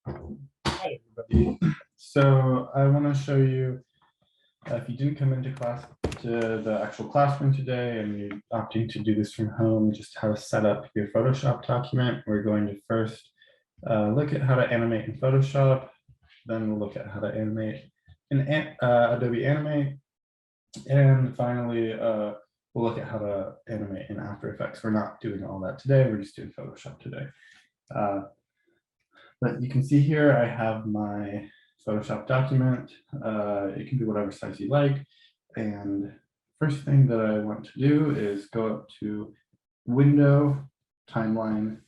Hi, everybody. So I want to show you, if you didn't come into class, to the actual classroom today and you're opting to do this from home, just how to set up your Photoshop document. We're going to first look at how to animate in Photoshop. Then we'll look at how to animate in Adobe Animate. And finally, we'll look at how to animate in After Effects. We're not doing all that today. We're just doing Photoshop today. But you can see here, I have my Photoshop document. It can be whatever size you like. And first thing that I want to do is go up to Window, Timeline,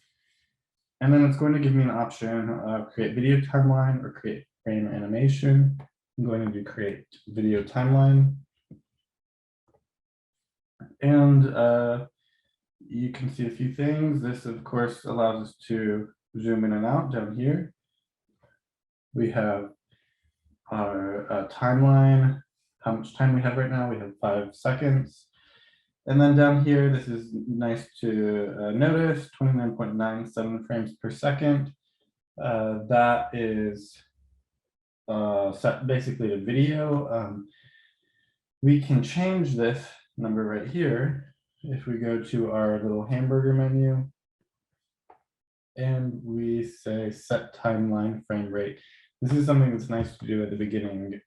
and then it's going to give me an option, create video timeline or create frame animation. I'm going to do create video timeline. And you can see a few things. This, of course, allows us to zoom in and out down here. We have our timeline, how much time we have right now. We have 5 seconds. And then down here, this is nice to notice, 29.97 frames per second. That is set basically to video. We can change this number right here if we go to our little hamburger menu and we say set timeline frame rate. This is something that's nice to do at the beginning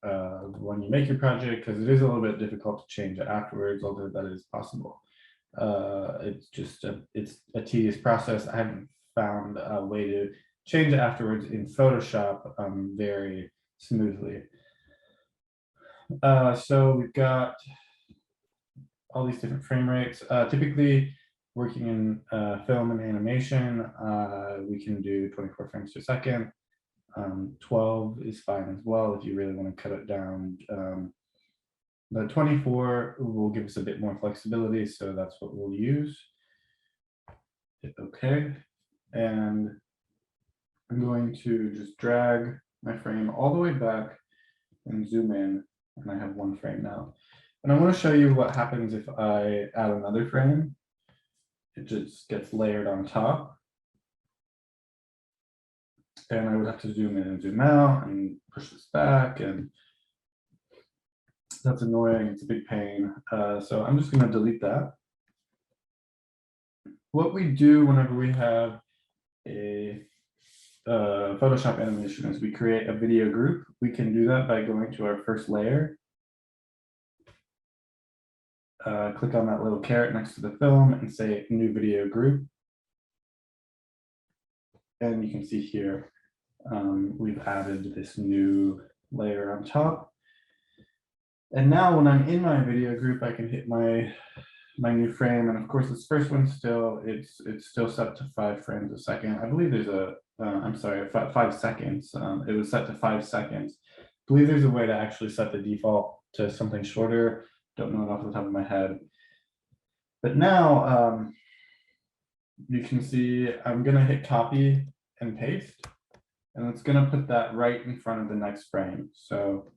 when you make your project, because it is a little bit difficult to change it afterwards, although that is possible. It's just it's a tedious process. I haven't found a way to change it afterwards in Photoshop very smoothly. So we've got all these different frame rates. Typically, working in film and animation, we can do 24 frames per second. 12 is fine as well if you really want to cut it down. The 24 will give us a bit more flexibility, so that's what we'll use. Hit OK. And I'm going to just drag my frame all the way back and zoom in, and I have 1 frame now. And I want to show you what happens if I add another frame. It just gets layered on top. And I would have to zoom in and zoom out and push this back, and that's annoying. It's a big pain. So I'm just going to delete that. What we do whenever we have a Photoshop animation is we create a video group. We can do that by going to our first layer. Click on that little caret next to the film and say new video group. And you can see here, we've added this new layer on top. And now when I'm in my video group, I can hit my new frame. And of course, this first one still, it's still set to 5 frames a second. I believe there's a, I'm sorry, 5 seconds. It was set to 5 seconds. I believe there's a way to actually set the default to something shorter. Don't know it off the top of my head. But now you can see I'm going to hit copy and paste, and it's going to put that right in front of the next frame. So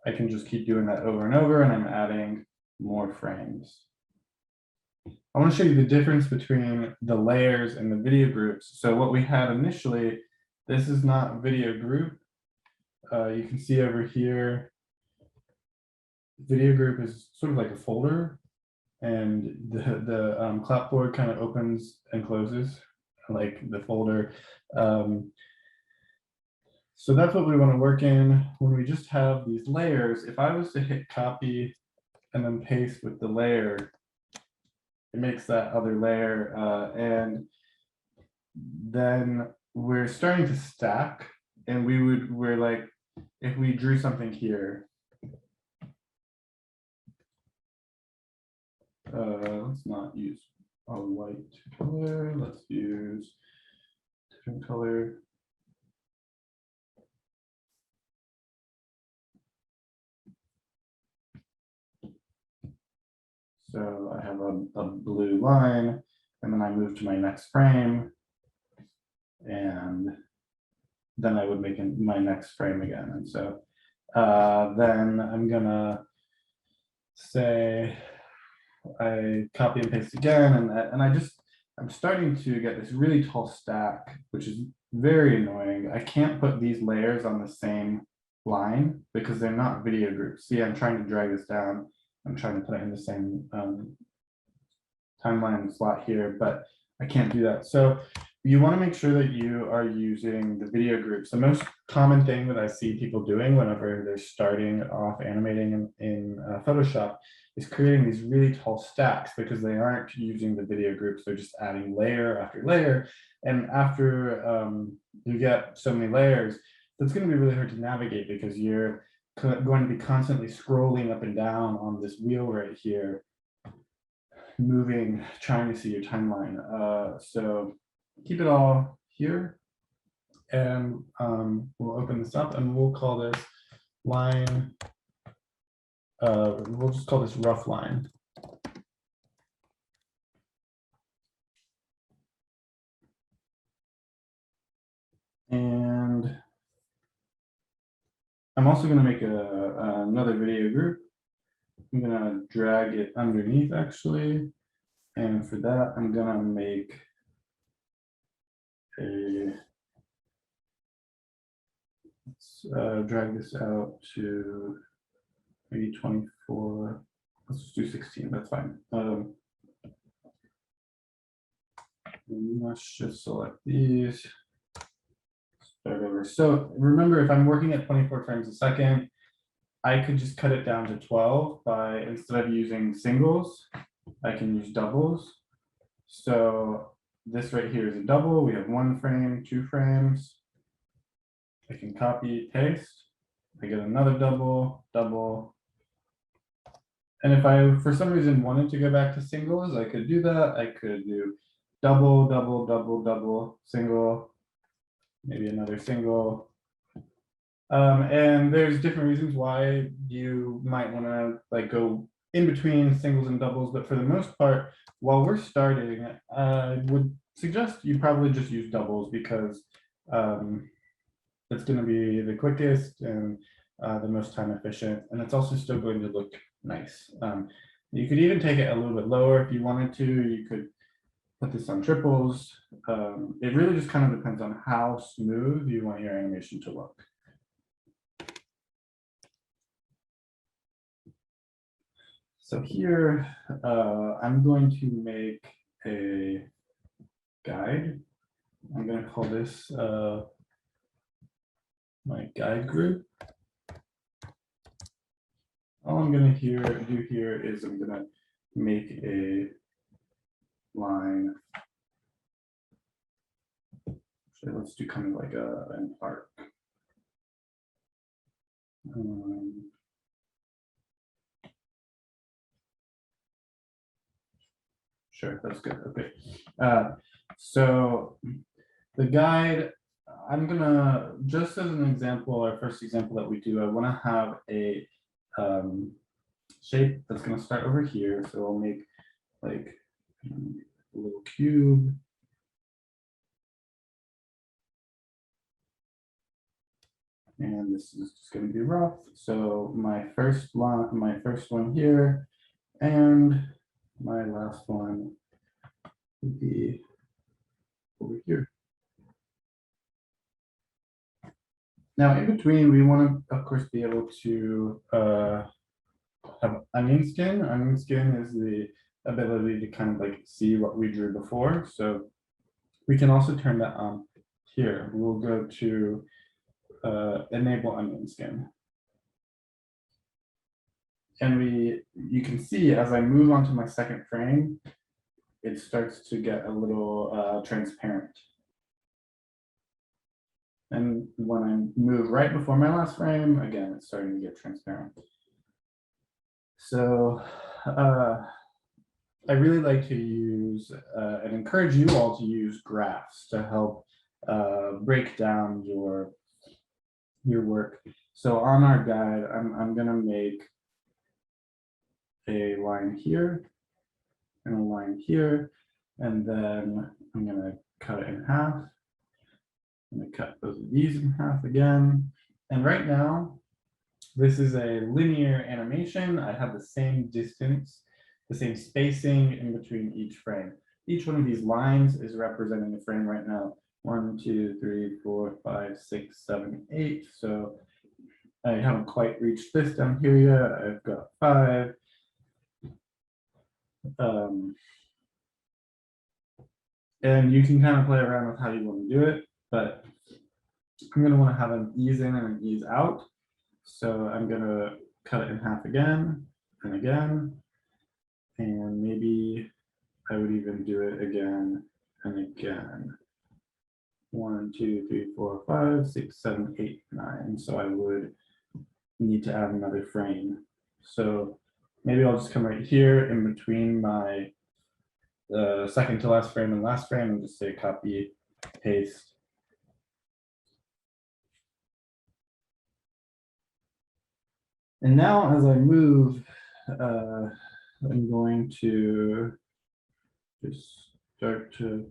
I can just keep doing that over and over, and I'm adding more frames. I want to show you the difference between the layers and the video groups. So what we had initially, this is not video group. You can see over here, video group is sort of like a folder, and the clapboard kind of opens and closes like the folder. So that's what we want to work in. When we just have these layers, if I was to hit copy and then paste with the layer, it makes that other layer, and then we're starting to stack, and we're like, if we drew something here, let's not use a white color, let's use a different color. So I have a blue line, and then I move to my next frame, and then I would make my next frame again. And so then I'm gonna say I copy and paste again, and I just I'm starting to get this really tall stack, which is very annoying. I can't put these layers on the same line because they're not video groups. See, I'm trying to drag this down. I'm trying to put it in the same timeline slot here, but I can't do that. So you want to make sure that you are using the video groups. The most common thing that I see people doing whenever they're starting off animating in Photoshop is creating these really tall stacks because they aren't using the video groups. They're just adding layer after layer. And after you get so many layers, it's going to be really hard to navigate because you're going to be constantly scrolling up and down on this wheel right here, moving, trying to see your timeline. So keep it all here, and we'll open this up and we'll call this line, we'll just call this rough line. And I'm also going to make another video group. I'm going to drag it underneath actually. And for that, I'm going to make let's drag this out to maybe 24. Let's just do 16. That's fine. Let's just select these. Start over. So remember, if I'm working at 24 frames a second, I could just cut it down to 12 by, instead of using singles, I can use doubles. So this right here is a double. We have 1 frame, 2 frames. I can copy, paste. I get another double, double. And if I, for some reason, wanted to go back to singles, I could do that. I could do double, double, double, double, single, maybe another single. And there's different reasons why you might want to like go in between singles and doubles, but for the most part, while we're starting, I would suggest you probably just use doubles because it's going to be the quickest and the most time efficient, and it's also still going to look nice. You could even take it a little bit lower if you wanted to. You could put this on triples. It really just kind of depends on how smooth you want your animation to look. So here, I'm going to make a guide. I'm going to call this my guide group. All I'm going to do here is I'm going to make a line. So let's do kind of like an arc. Sure, that's good. Okay. So the guide, I'm gonna, just as an example, our first example that we do, I want to have a shape that's going to start over here. So I'll make like a little cube. And this is just going to be rough. So my first one here, and my last one would be over here. Now, in between, we want to, of course, be able to have onion skin. Onion skin is the ability to kind of like see what we drew before. So we can also turn that on here. We'll go to enable onion skin. And you can see as I move on to my second frame, it starts to get a little transparent. And when I move right before my last frame, again, it's starting to get transparent. So I really like to use and encourage you all to use graphs to help break down your work. So on our guide, I'm going to make a line here and a line here, and then I'm going to cut it in half. I'm going to cut both of these in half again. And right now, this is a linear animation. I have the same distance, the same spacing in between each frame. each one of these lines is representing a frame right now. 1, 2, 3, 4, 5, 6, 7, 8. So I haven't quite reached this down here yet. I've got 5. And you can kind of play around with how you want to do it, but I'm going to want to have an ease in and an ease out. So I'm going to cut it in half again and again. And maybe I would even do it again and again. 1, 2, 3, 4, 5, 6, 7, 8, 9. So I would need to add another frame. So maybe I'll just come right here in between my second to last frame and last frame and just say copy, paste. And now as I move, I'm going to just start to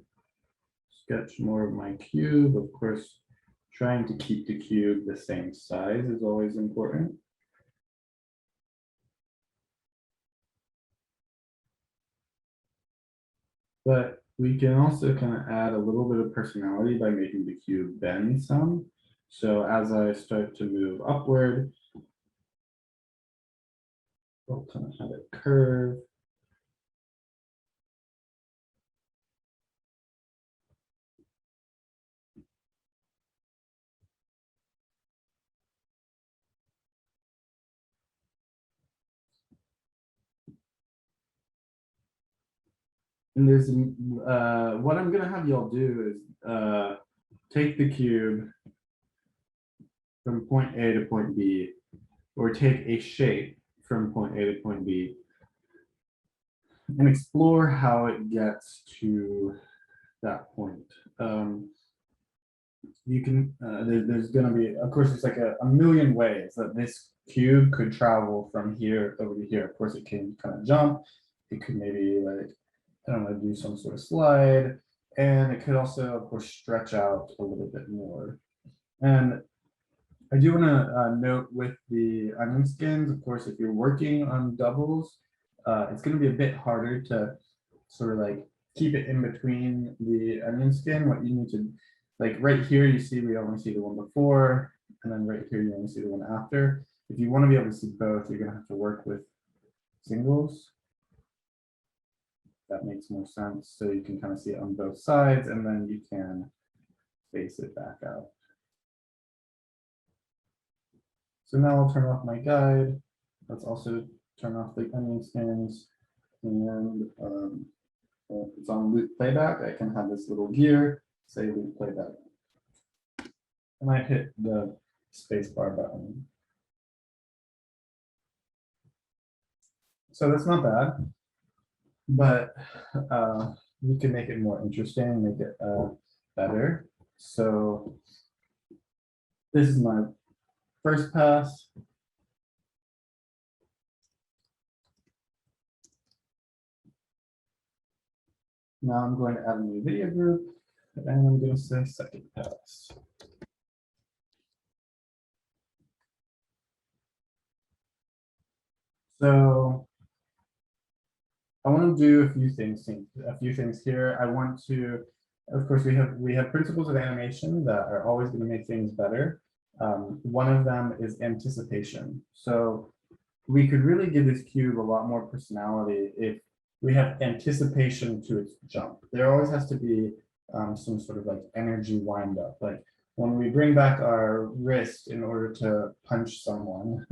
sketch more of my cube. Of course, trying to keep the cube the same size is always important. But we can also kind of add a little bit of personality by making the cube bend some. So as I start to move upward, we'll kind of have it curve. And there's what I'm gonna have y'all do is take the cube from point A to point B, or take a shape from point A to point B, and explore how it gets to that point. You can there's going to be, of course, it's like a million ways that this cube could travel from here over to here. Of course, it can kind of jump. It could maybe, like, I don't know, do some sort of slide, and it could also, of course, stretch out a little bit more. And I do want to note with the onion skins, of course, if you're working on doubles, it's going to be a bit harder to sort of like keep it in between the onion skin. What you need to, like right here, you see we only see the one before, and then right here you only see the one after. If you want to be able to see both, you're going to have to work with singles. That makes more sense. So you can kind of see it on both sides, and then you can face it back out. So now I'll turn off my guide. Let's also turn off the onion skins, and if it's on loop playback, I can have this little gear say loop playback. And I hit the spacebar button. So that's not bad, but we can make it more interesting, make it better. So this is my first pass. Now I'm going to add a new video group, and I'm going to say second pass. So I want to do a few things here. I want to, of course, we have principles of animation that are always going to make things better. One of them is anticipation. So we could really give this cube a lot more personality if we have anticipation to its jump. There always has to be some sort of like energy wind up. Like when we bring back our wrist in order to punch someone,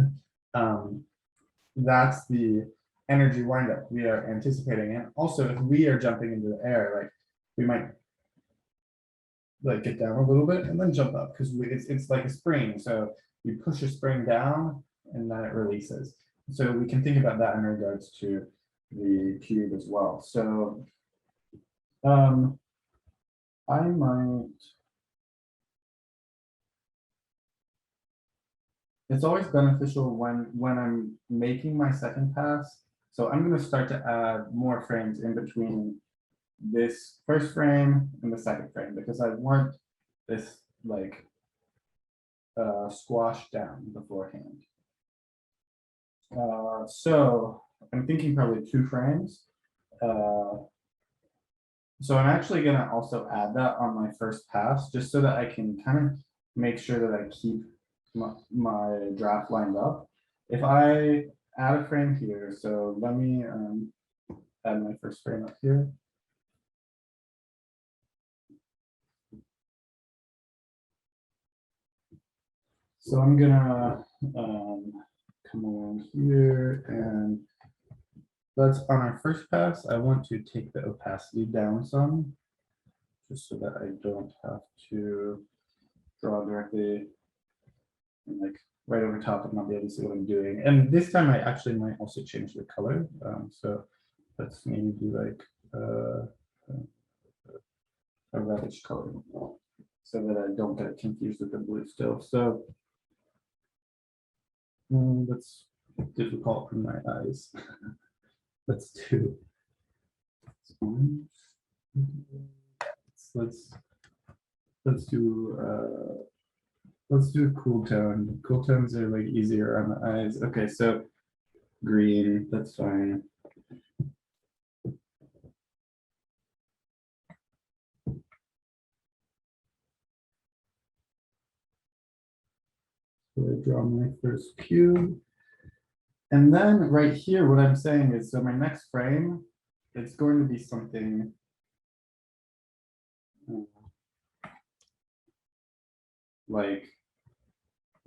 that's the energy wind up we are anticipating. And also if we are jumping into the air, like we might like get down a little bit and then jump up, because it's like a spring. So you push a spring down and then it releases. So we can think about that in regards to the cube as well. So I might, it's always beneficial when I'm making my second pass. So I'm going to start to add more frames in between this first frame and the second frame, because I want this like squashed down beforehand. So I'm thinking probably 2 frames. So I'm actually gonna also add that on my first pass, just so that I can kind of make sure that I keep my draft lined up. If I add a frame here, so let me add my first frame up here. So I'm gonna come along here, and that's on our first pass. I want to take the opacity down some, just so that I don't have to draw directly and like right over top and not be able to see what I'm doing. And this time I actually might also change the color. So let's maybe do like a reddish color so that I don't get confused with the blue still. So that's difficult for my eyes. Let's do let's do cool tone. Cool tones are like easier on the eyes. Okay, so green, that's fine. So I draw my first cube. And then right here, what I'm saying is, so my next frame, it's going to be something like,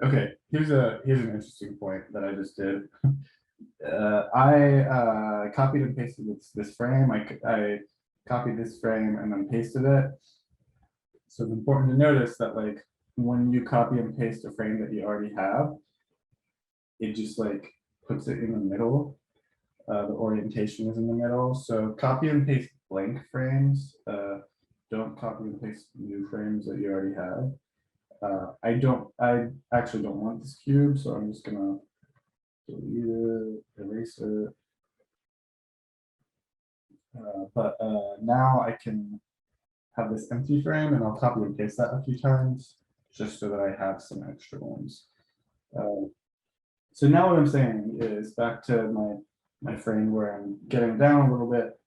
okay, here's an interesting point that I just did. I copied and pasted this frame. I copied this frame and then pasted it. So it's important to notice that like when you copy and paste a frame that you already have, it just like puts it in the middle. The orientation is in the middle. So copy and paste blank frames. Don't copy and paste new frames that you already have. I actually don't want this cube, so I'm just gonna delete it, erase it. But now I can have this empty frame, and I'll copy and paste that a few times just so that I have some extra ones. So now what I'm saying is back to my frame where I'm getting down a little bit.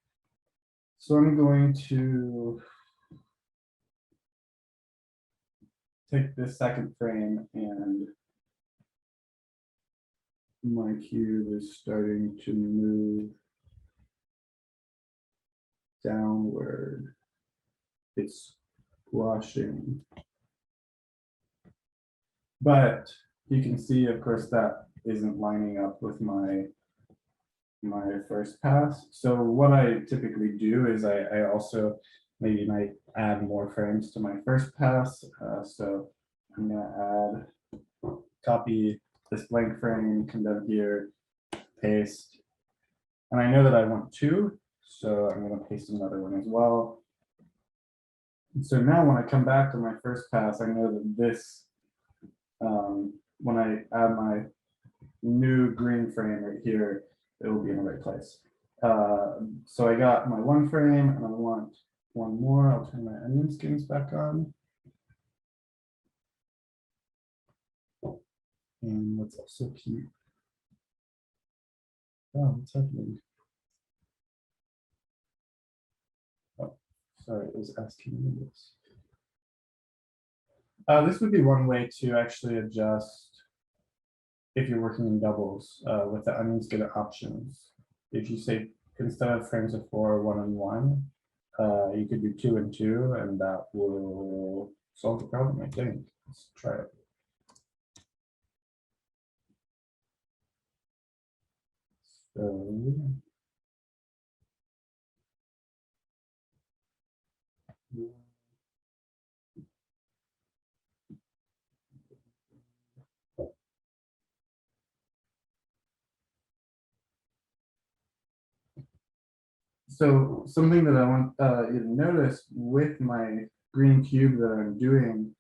So I'm going to take this second frame, and my cube is starting to move downward. It's squashing. But you can see, of course, that isn't lining up with my first pass. So what I typically do is I also maybe might add more frames to my first pass. So I'm gonna copy this blank frame, come down here, paste. And I know that I want two, so I'm gonna paste another one as well. And so now when I come back to my first pass, I know that this, when I add my new green frame right here, it will be in the right place. So I got my one frame, and I want one more. I'll turn my onion skins back on. And let's also keep, oh, what's happening? Oh, sorry, it was asking me this. This would be one way to actually adjust if you're working in doubles with the onion skin options. If you say instead of frames of 4, 1 and 1, you could do 2 and 2, and that will solve the problem, I think. Let's try it. So so something that I want you to notice with my green cube that I'm doing,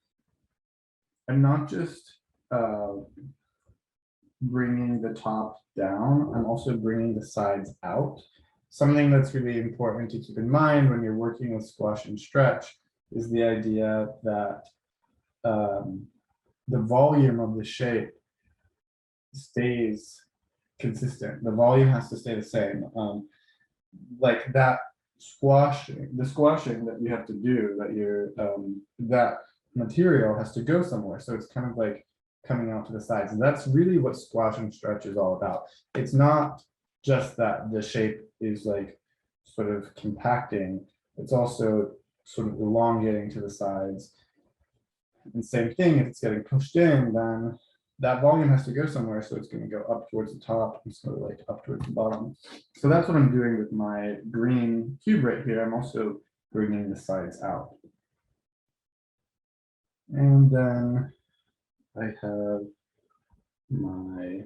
I'm not just bringing the top down, I'm also bringing the sides out. Something that's really important to keep in mind when you're working with squash and stretch is the idea that the volume of the shape stays consistent. The volume has to stay the same. Like that the squashing that you have to do, that that material has to go somewhere. So it's kind of like coming out to the sides. And that's really what squash and stretch is all about. It's not just that the shape is like sort of compacting, it's also sort of elongating to the sides. And same thing, if it's getting pushed in, then that volume has to go somewhere, so it's going to go up towards the top and sort of like up towards the bottom. So that's what I'm doing with my green cube right here. I'm also bringing the sides out. And then I have my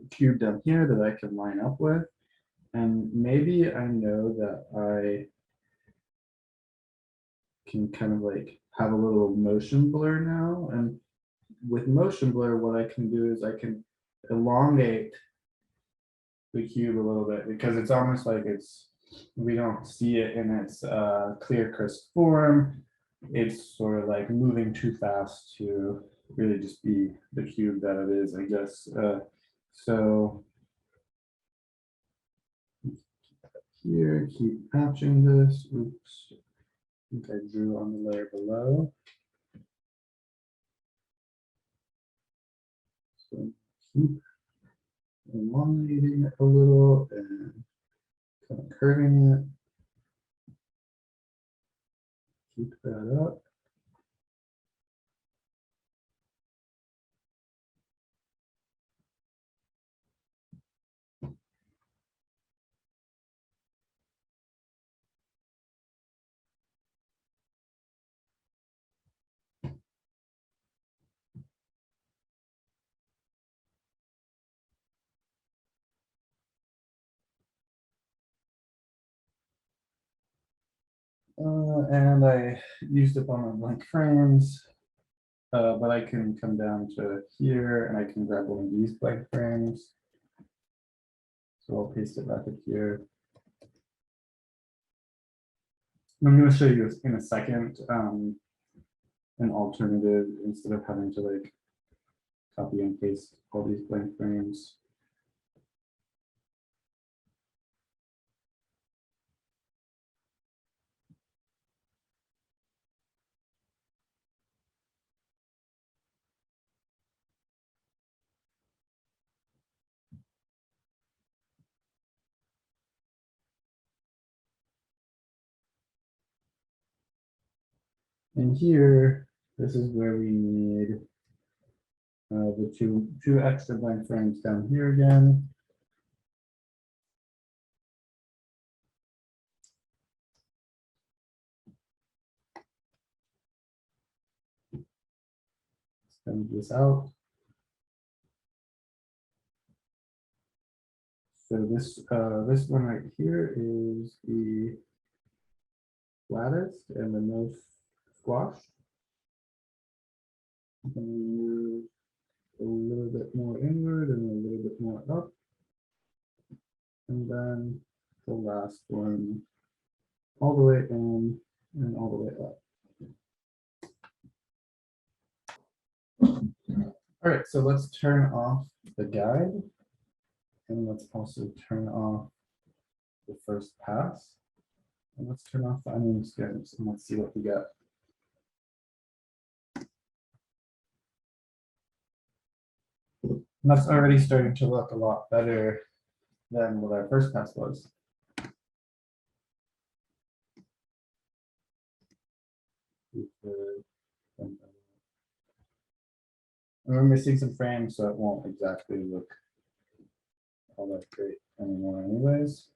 cube down here that I can line up with. And maybe I know that I can kind of like have a little motion blur now. And with motion blur, what I can do is I can elongate the cube a little bit, because it's almost like we don't see it in its clear, crisp form. It's sort of like moving too fast to really just be the cube that it is, I guess. So here, keep patching this. Oops. I think I drew on the layer below. So keep elongating it a little and kind of curving it. Keep that up. And I used up all my blank frames, but I can come down to here and I can grab one of these blank frames. So I'll paste it back up here. I'm going to show you in a second an alternative instead of having to like copy and paste all these blank frames. And here, this is where we need the two extra blank frames down here again. Send this out. So this one right here is the flattest and the most squashed. I'm going to move a little bit more inward and a little bit more up. And then the last one all the way in and all the way up. All right, so let's turn off the guide. And let's also turn off the first pass. And let's turn off the onion skins and let's see what we get. And that's already starting to look a lot better than what our first pass was. And we're missing some frames, so it won't exactly look all that great anymore anyways.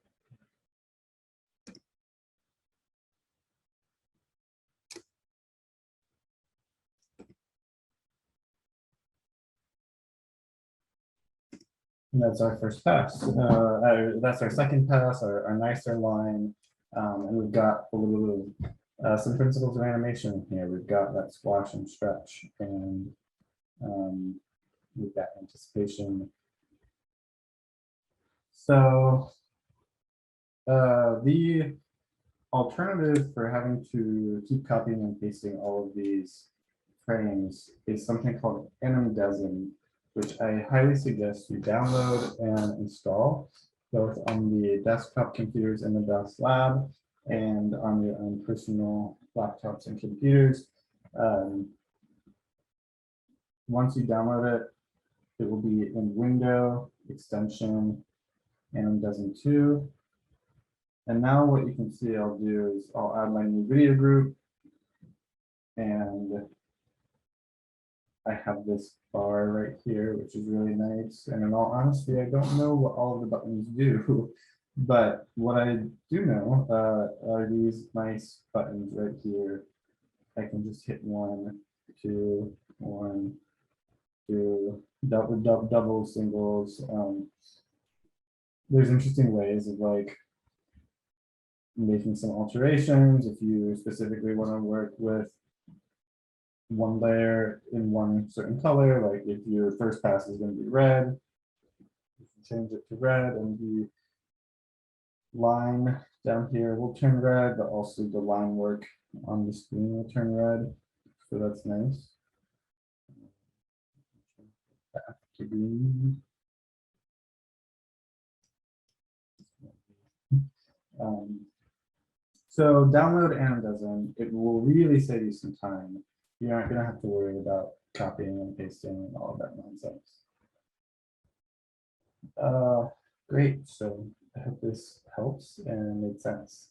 And that's our first pass. That's our second pass, our nicer line. And we've got a little some principles of animation here. We've got that squash and stretch, and we've got anticipation. So the alternative for having to keep copying and pasting all of these frames is something called NMDesm, which I highly suggest you download and install. both on the desktop computers in the DOS lab and on your own personal laptops and computers. Once you download it, it will be in window, extension, and dozen 2. And now what you can see I'll do is I'll add my new video group, and I have this bar right here, which is really nice. And in all honesty, I don't know what all of the buttons do, but what I do know are these nice buttons right here. I can just hit 1, 2, 1, 2, double singles. There's interesting ways of like making some alterations if you specifically want to work with one layer in one certain color. Like if your first pass is going to be red, you can change it to red, and the line down here will turn red, but also the line work on the screen will turn red. So that's nice. Back to green. So download Animdesm, it will really save you some time. You aren't going to have to worry about copying and pasting and all of that nonsense. Great, so I hope this helps and made sense.